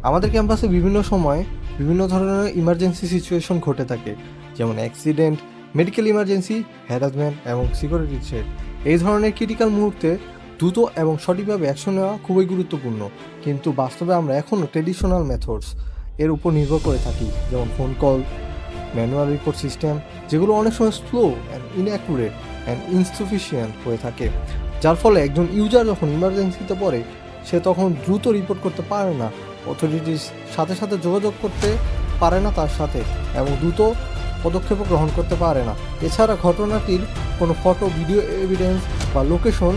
আমাদের ক্যাম্পাসে বিভিন্ন সময় বিভিন্ন ধরনের ইমার্জেন্সি সিচুয়েশন ঘটে থাকে, যেমন অ্যাক্সিডেন্ট, মেডিকেল ইমার্জেন্সি, হ্যারাসমেন্ট এবং সিকিউরিটি থ্রেট। এই ধরনের ক্রিটিক্যাল মুহূর্তে দ্রুত এবং সঠিকভাবে অ্যাকশন নেওয়া খুবই গুরুত্বপূর্ণ, কিন্তু বাস্তবে আমরা এখনও ট্রেডিশনাল মেথডস এর উপর নির্ভর করে থাকি, যেমন phone call, manual report system, যেগুলো অনেক সময় স্লো অ্যান্ড ইনঅ্যাকুরেট অ্যান্ড ইনসাফিসিয়েন্ট হয়ে থাকে, যার ফলে একজন ইউজার যখন ইমার্জেন্সিতে পড়ে সে তখন দ্রুত রিপোর্ট করতে পারে না, অথরিটির সাথে সাথে যোগাযোগ করতে পারে না তার সাথে, এবং দ্রুত পদক্ষেপ গ্রহণ করতে পারে না। এছাড়া ঘটনাটির কোনো ফটো, ভিডিও এভিডেন্স বা লোকেশন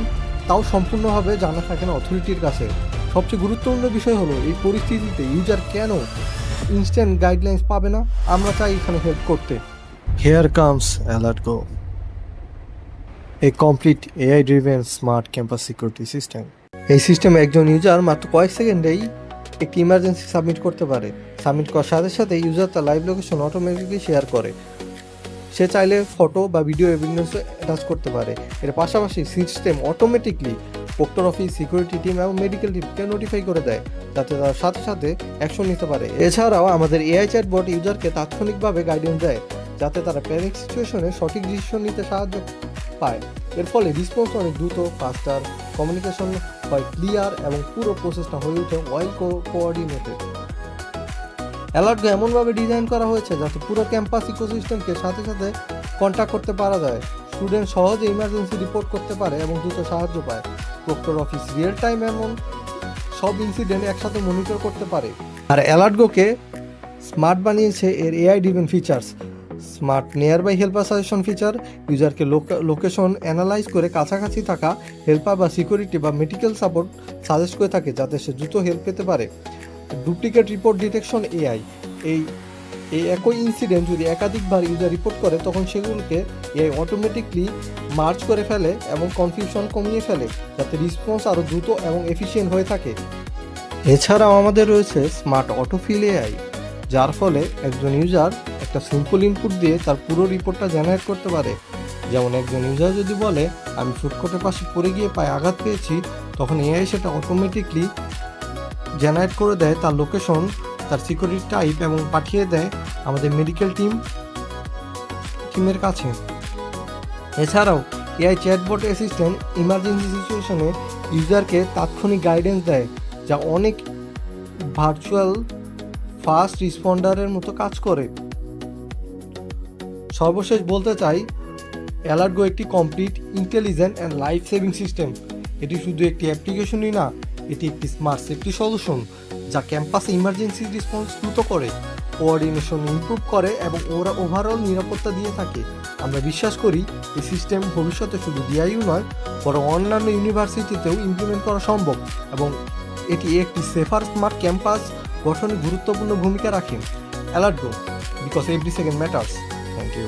তাও সম্পূর্ণভাবে জানা থাকে না অথরিটির কাছে। সবচেয়ে গুরুত্বপূর্ণ বিষয় হলো এই পরিস্থিতিতে ইউজার কেন ইনস্ট্যান্ট গাইডলাইন্স পাবে না। আমরা চাই এখানে হেল্প করতে। হেয়ার কামস অ্যালার্ট গো, এ complete AI driven smart campus security system. এই সিস্টেমে একজন ইউজার মাত্র কয়েক সেকেন্ডেই একটি ইমার্জেন্সি সাবমিট করতে পারে। সাবমিট করার সাথে সাথে ইউজার তার লাইভ লোকেশন অটোমেটিকলি শেয়ার করে। সে চাইলে ফটো বা ভিডিও এভিডেন্সও অ্যাটাচ করতে পারে। এর পাশাপাশি system automatically proctor office, security team এবং মেডিকেল টিমকে নোটিফাই করে দেয়, যাতে তারা সাথে সাথে অ্যাকশন নিতে পারে। এছাড়াও আমাদের এআই চ্যাটবট ইউজারকে তাৎক্ষণিকভাবে গাইডেন্স দেয়, যাতে তারা প্যানিক সিচুয়েশনে সঠিক ডিসিশন নিতে সাহায্য পায়। এর ফলে রেসপন্স অনেক দ্রুত, ফাস্টার, কমিউনিকেশন হয় ক্লিয়ার এবং পুরো প্রসেসটা হয়ে ওঠে ওয়েল কোঅর্ডিনেটেড। অ্যালার্টগো এমনভাবে ডিজাইন করা হয়েছে যাতে পুরো ক্যাম্পাস ইকোসিস্টেমকে সাথে সাথে কন্ট্যাক্ট করতে পারা যায়। স্টুডেন্ট সহজে ইমার্জেন্সি রিপোর্ট করতে পারে এবং দ্রুত সাহায্য পায়। প্রক্টর অফিস রিয়েল টাইম এমন সব ইনসিডেন্ট একসাথে মনিটর করতে পারে। আর অ্যালার্টগোকে স্মার্ট বানিয়েছে এর AI driven features. Smart nearby helper suggestion feature ইউজারকে লোকেশন অ্যানালাইজ করে কাছাকাছি থাকা হেল্পার বা সিকিউরিটি বা মেডিকেল সাপোর্ট সাজেস্ট করে থাকে, যাতে সে দ্রুত হেল্প পেতে পারে। ডুপ্লিকেট রিপোর্ট ডিটেকশন এআই, এই একই ইনসিডেন্ট যদি একাধিকবার ইউজার রিপোর্ট করে তখন সেগুলোকে এআই অটোমেটিকলি মার্জ করে ফেলে এবং কনফিউশন কমিয়ে ফেলে, যাতে রেসপন্স আরও দ্রুত এবং এফিশিয়েন্ট হয়ে থাকে। এছাড়াও আমাদের রয়েছে স্মার্ট অটোফিল এআই, যার ফলে একজন ইউজার একটা সিম্পল ইনপুট দিয়ে তার পুরো রিপোর্টটা জেনারেট করতে পারে। যেমন একজন ইউজার যদি বলে আমি ফুডকোর্টের পাশে পড়ে গিয়ে পায়ে আঘাত পেয়েছি, তখন এআই সেটা অটোমেটিকলি জেনারেট করে দেয় তার লোকেশন, তার সিকিউরিটি টাইপ এবং পাঠিয়ে দেয় আমাদের মেডিকেল টিমের কাছে। এছাড়াও এআই চ্যাটবট অ্যাসিস্ট্যান্ট ইমার্জেন্সি সিচুয়েশনে ইউজারকে তাৎক্ষণিক গাইডেন্স দেয়, যা অনেক ভার্চুয়াল ফাস্ট রেসপন্ডারের মতো কাজ করে। সর্বশেষ বলতে চাই, অ্যালার্টগো একটি complete, intelligent and life saving system. এটি শুধু একটি অ্যাপ্লিকেশনই না, এটি একটি স্মার্ট সেফটি সলিউশন যা ক্যাম্পাসে ইমার্জেন্সি রেসপন্স দ্রুত করে, কোঅর্ডিনেশন ইমপ্রুভ করে এবং ওভারঅল নিরাপত্তা দিয়ে থাকে। আমরা বিশ্বাস করি এই সিস্টেম ভবিষ্যতে শুধু ডিআইইউ নয়, বরং অন্যান্য ইউনিভার্সিটিতেও ইমপ্লিমেন্ট করা সম্ভব, এবং এটি একটি সেফার স্মার্ট ক্যাম্পাস গঠনে গুরুত্বপূর্ণ ভূমিকা রাখে। AlertGo, because every second matters. Thank you.